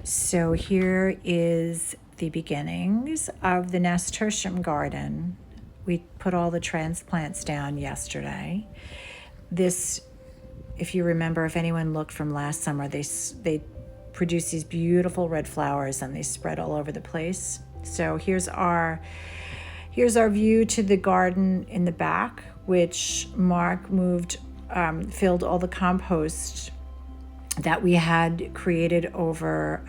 So here is the beginnings of the nasturtium garden. We put all the transplants down yesterday. This, if you remember, if anyone looked from last summer, they produce these beautiful red flowers and they spread all over the place. So here's our view to the garden in the back, which Mark filled all the compost that we had created over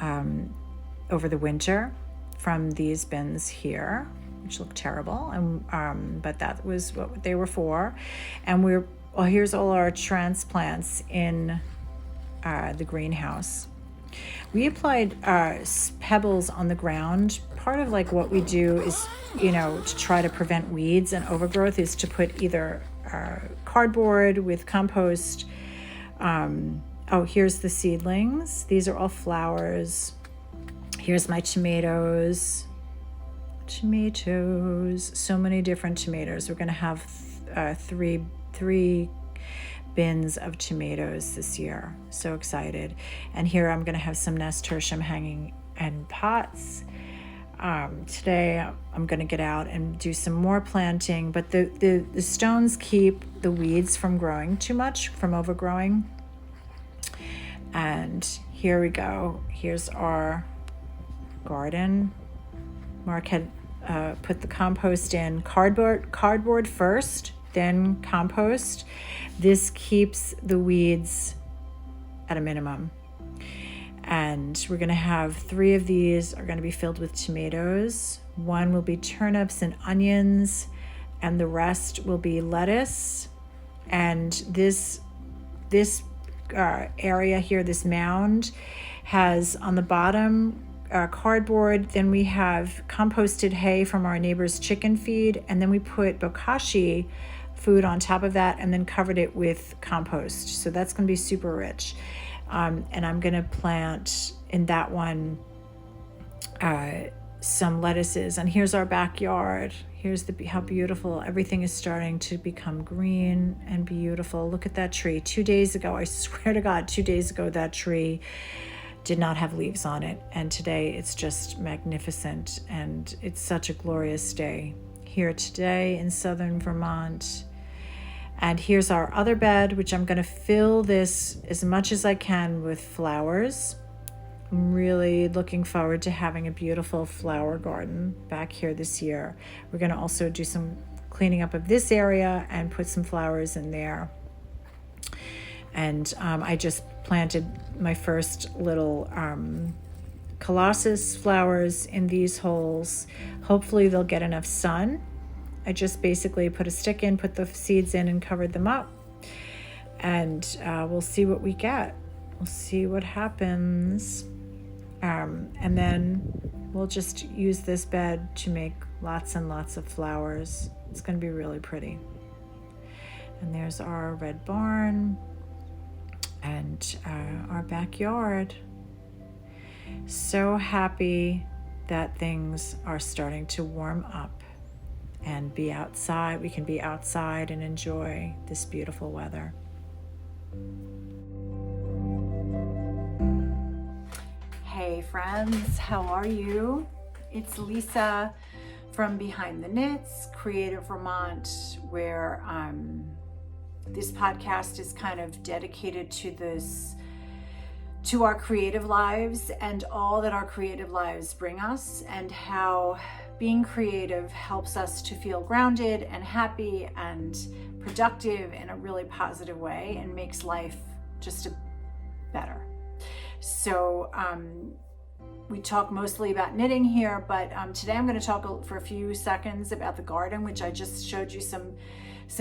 the winter from these bins here, which look terrible, and but that was what they were for. And here's all our transplants in the greenhouse. We applied pebbles on the ground. Part of like what we do is, to try to prevent weeds and overgrowth, is to put either cardboard with compost. Here's the seedlings. These are all flowers. Here's my tomatoes. So many different tomatoes. We're going to have three bins of tomatoes this year. So excited. And here I'm going to have some nasturtium hanging in pots. Today I'm going to get out and do some more planting, but the stones keep the weeds from growing too much, from overgrowing. And here we go. Here's our garden. Mark had put the compost in cardboard first, then compost. This keeps the weeds at a minimum. And we're going to have 3 of these are going to be filled with tomatoes. 1 will be turnips and onions, and the rest will be lettuce. And this area here, this mound, has on the bottom cardboard. Then we have composted hay from our neighbor's chicken feed, and then we put bokashi food on top of that, and then covered it with compost. So that's going to be super rich. And I'm going to plant in that one some lettuces. And here's our backyard. Here's how beautiful everything is starting to become green and beautiful. Look at that tree. 2 days ago, I swear to God, 2 days ago, that tree did not have leaves on it. And today it's just magnificent. And it's such a glorious day here today in southern Vermont. And here's our other bed, which I'm going to fill this as much as I can with flowers. I'm really looking forward to having a beautiful flower garden back here this year. We're going to also do some cleaning up of this area and put some flowers in there. And I just planted my first little colossus flowers in these holes. Hopefully they'll get enough sun. I just basically put a stick in, put the seeds in, and covered them up. And we'll see what we get. We'll see what happens. And then we'll just use this bed to make lots and lots of flowers. It's going to be really pretty. And there's our red barn and our backyard. So happy that things are starting to warm up and be outside. We can be outside and enjoy this beautiful weather. Hey friends, how are you? It's Lisa from Behind the Knits, Creative Vermont, where this podcast is kind of dedicated to our creative lives and all that our creative lives bring us, and how being creative helps us to feel grounded and happy and productive in a really positive way, and makes life just better. So we talk mostly about knitting here, but today I'm going to talk for a few seconds about the garden, which I just showed you some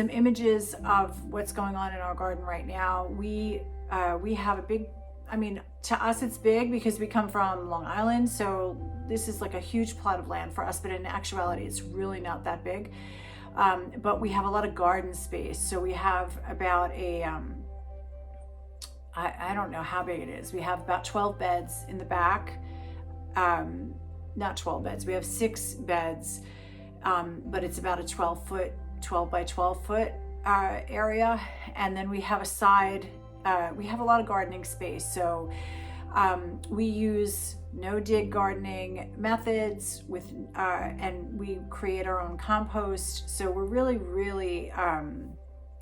images of what's going on in our garden right now. We have a big, to us it's big because we come from Long Island, so this is like a huge plot of land for us, but in actuality it's really not that big. But we have a lot of garden space. So we have about I don't know how big it is. We have about 12 beds in the back. Not 12 beds, we have 6 beds, but it's about a 12 by 12 foot area. And then we have a side, we have a lot of gardening space. So We use no-dig gardening methods and we create our own compost. So we're really,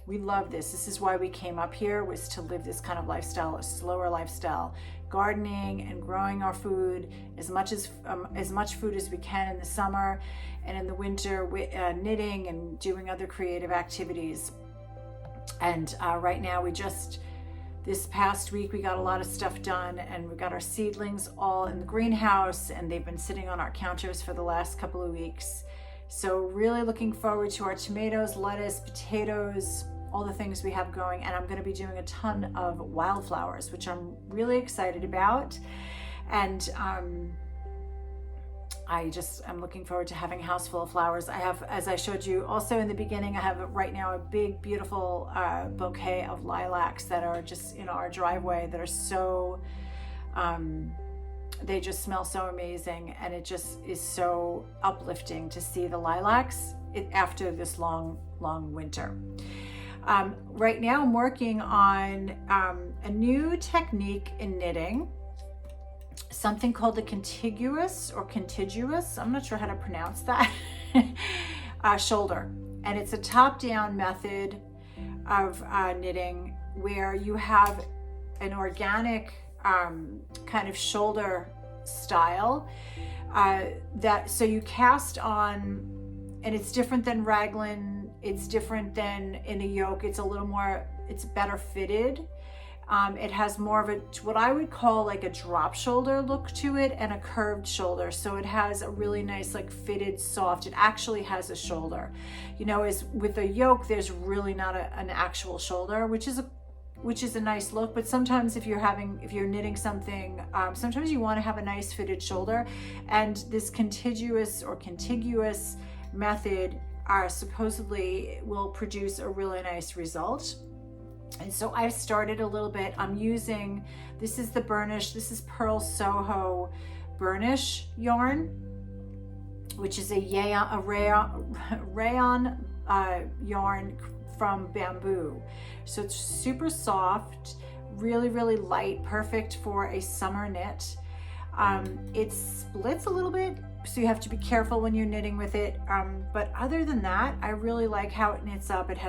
we love this. This is why we came up here, was to live this kind of lifestyle, a slower lifestyle, gardening and growing our food, as much food as we can in the summer, and in the winter, knitting and doing other creative activities. And right now this past week we got a lot of stuff done, and we got our seedlings all in the greenhouse, and they've been sitting on our counters for the last couple of weeks. So really looking forward to our tomatoes, lettuce, potatoes, all the things we have going. And I'm going to be doing a ton of wildflowers, which I'm really excited about. And I'm looking forward to having a house full of flowers. I have, as I showed you also in the beginning, I have right now a big, beautiful bouquet of lilacs that are just in our driveway that are so, they just smell so amazing. And it just is so uplifting to see the lilacs after this long, long winter. Right now I'm working on a new technique in knitting, something called the contiguous, I'm not sure how to pronounce that, shoulder. And it's a top-down method of knitting where you have an organic kind of shoulder style so you cast on, and it's different than raglan. It's different than in a yoke. It's better fitted. It has more of what I would call like a drop shoulder look to it, and a curved shoulder. So it has a really nice, like fitted, soft, it actually has a shoulder. As with a yoke, there's really not an actual shoulder, which is a nice look. But sometimes if you're knitting something, sometimes you want to have a nice fitted shoulder. And this contiguous method supposedly will produce a really nice result. And so I've started a little bit. This is the burnish, this is Pearl Soho burnish yarn, which is a rayon yarn from bamboo. So it's super soft, really, really light, perfect for a summer knit. It splits a little bit, so you have to be careful when you're knitting with it. But other than that, I really like how it knits up. It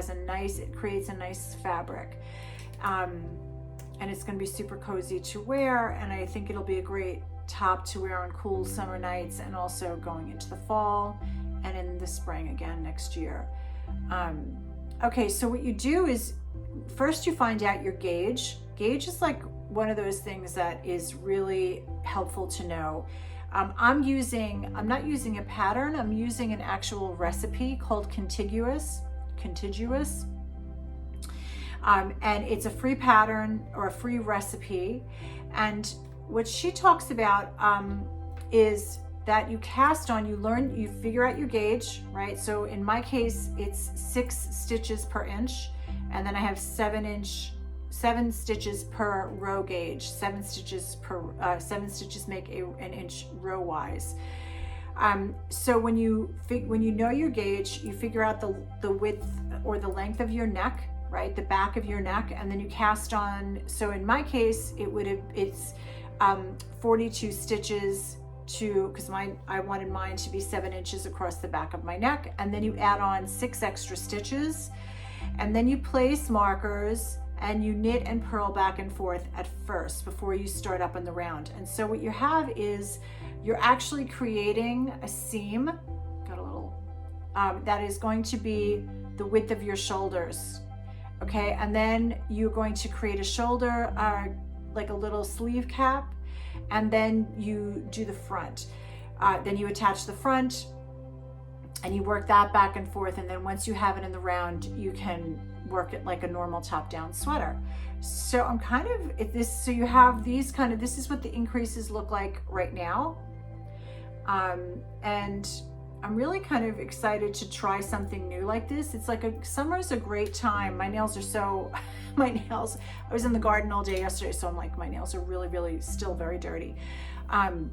creates a nice fabric. And it's gonna be super cozy to wear. And I think it'll be a great top to wear on cool summer nights, and also going into the fall and in the spring again next year. Okay, so what you do is first you find out your gauge. Gauge is like one of those things that is really helpful to know. I'm not using a pattern, I'm using an actual recipe called Contiguous. And it's a free pattern or a free recipe. And what she talks about is that you cast on, you figure out your gauge, right? So in my case, it's 6 stitches per inch, and then I have 7 stitches per row gauge. 7 stitches make an inch row wise. So when you know your gauge, you figure out the width or the length of your neck, right? The back of your neck, and then you cast on. So in my case, it's 42 stitches because I wanted mine to be 7 inches across the back of my neck, and then you add on 6 extra stitches, and then you place markers, and you knit and purl back and forth at first before you start up on the round. And so what you have is you're actually creating a seam, that is going to be the width of your shoulders. Okay, and then you're going to create a shoulder, like a little sleeve cap, and then you do the front. Then you attach the front, and you work that back and forth, and then once you have it in the round, you can work it like a normal top-down sweater. So I'm so you have these this is what the increases look like right now. And I'm really kind of excited to try something new like this. It's like summer's a great time. My nails, I was in the garden all day yesterday, so I'm like, my nails are really, really still very dirty. The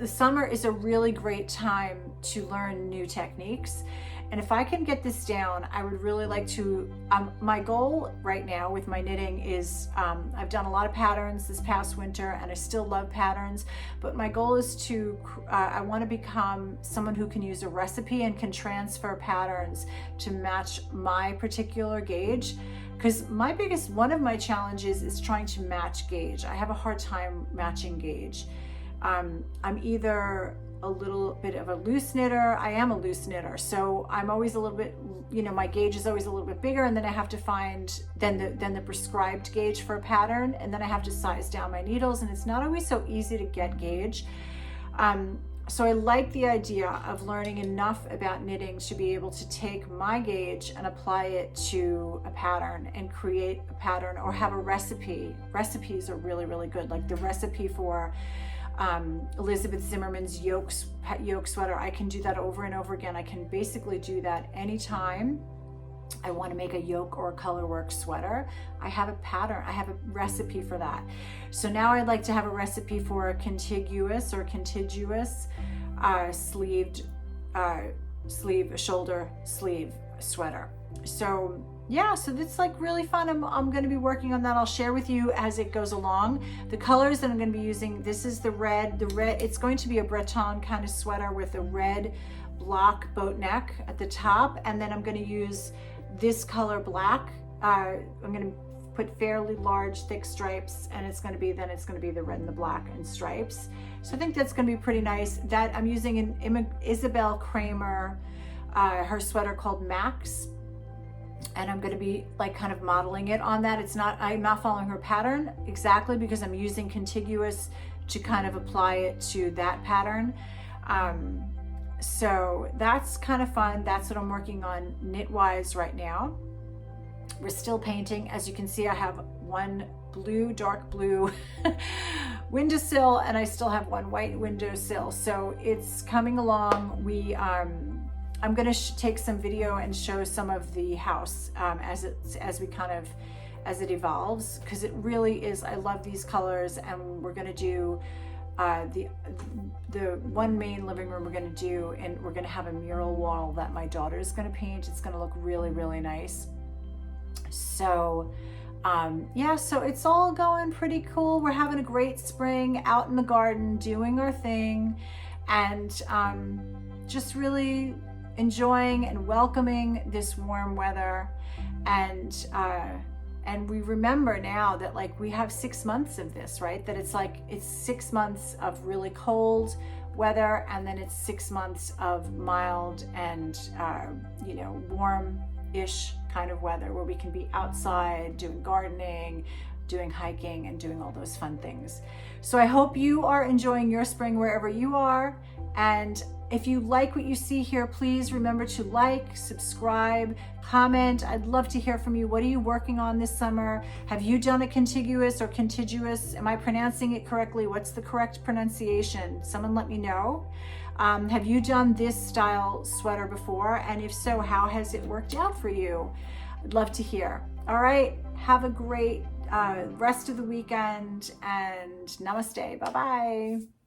summer is a really great time to learn new techniques. And if I can get this down, I would really like to, my goal right now with my knitting is, I've done a lot of patterns this past winter and I still love patterns, but my goal is to, I want to become someone who can use a recipe and can transfer patterns to match my particular gauge. Because one of my challenges is trying to match gauge. I have a hard time matching gauge. I'm either a little bit of a loose knitter. I am a loose knitter, so I'm always a little bit, my gauge is always a little bit bigger, and then I have to find then the prescribed gauge for a pattern, and then I have to size down my needles, and it's not always so easy to get gauge. So I like the idea of learning enough about knitting to be able to take my gauge and apply it to a pattern and create a pattern, or have a recipe. Recipes are really, really good. Like the recipe for Elizabeth Zimmerman's yoke sweater. I can do that over and over again. I can basically do that anytime I want to make a yoke or a colorwork sweater. I have a pattern, I have a recipe for that. So now I'd like to have a recipe for a contiguous shoulder sleeve sweater. So yeah, so that's like really fun. I'm going to be working on that. I'll share with you as it goes along. The colors that I'm going to be using, this is the red, it's going to be a Breton kind of sweater with a red block boat neck at the top. And then I'm going to use this color black. I'm going to put fairly large, thick stripes, and it's going to be the red and the black and stripes. So I think that's going to be pretty nice. That I'm using an Isabel Kramer, her sweater called Max. And I'm going to be like kind of modeling it on that. I'm not following her pattern exactly because I'm using contiguous to kind of apply it to that pattern. So that's kind of fun. That's what I'm working on knit-wise right now. We're still painting. As you can see, I have one dark blue windowsill, and I still have one white windowsill. So it's coming along. I'm going to take some video and show some of the house as it evolves, because it really is. I love these colors, and we're going to do the one main living room we're going to do, and we're going to have a mural wall that my daughter is going to paint. It's going to look really, really nice. So yeah, so it's all going pretty cool. We're having a great spring out in the garden, doing our thing, and just really enjoying and welcoming this warm weather. And we remember now that like we have 6 months of this, right? That it's 6 months of really cold weather, and then it's 6 months of mild and warm-ish kind of weather where we can be outside doing gardening, doing hiking, and doing all those fun things. So I hope you are enjoying your spring wherever you are. And if you like what you see here, please remember to like, subscribe, comment. I'd love to hear from you. What are you working on this summer? Have you done a contiguous or contiguous? Am I pronouncing it correctly? What's the correct pronunciation? Someone let me know. Have you done this style sweater before? And if so, how has it worked out for you? I'd love to hear. All right, have a great rest of the weekend, and namaste. Bye-bye.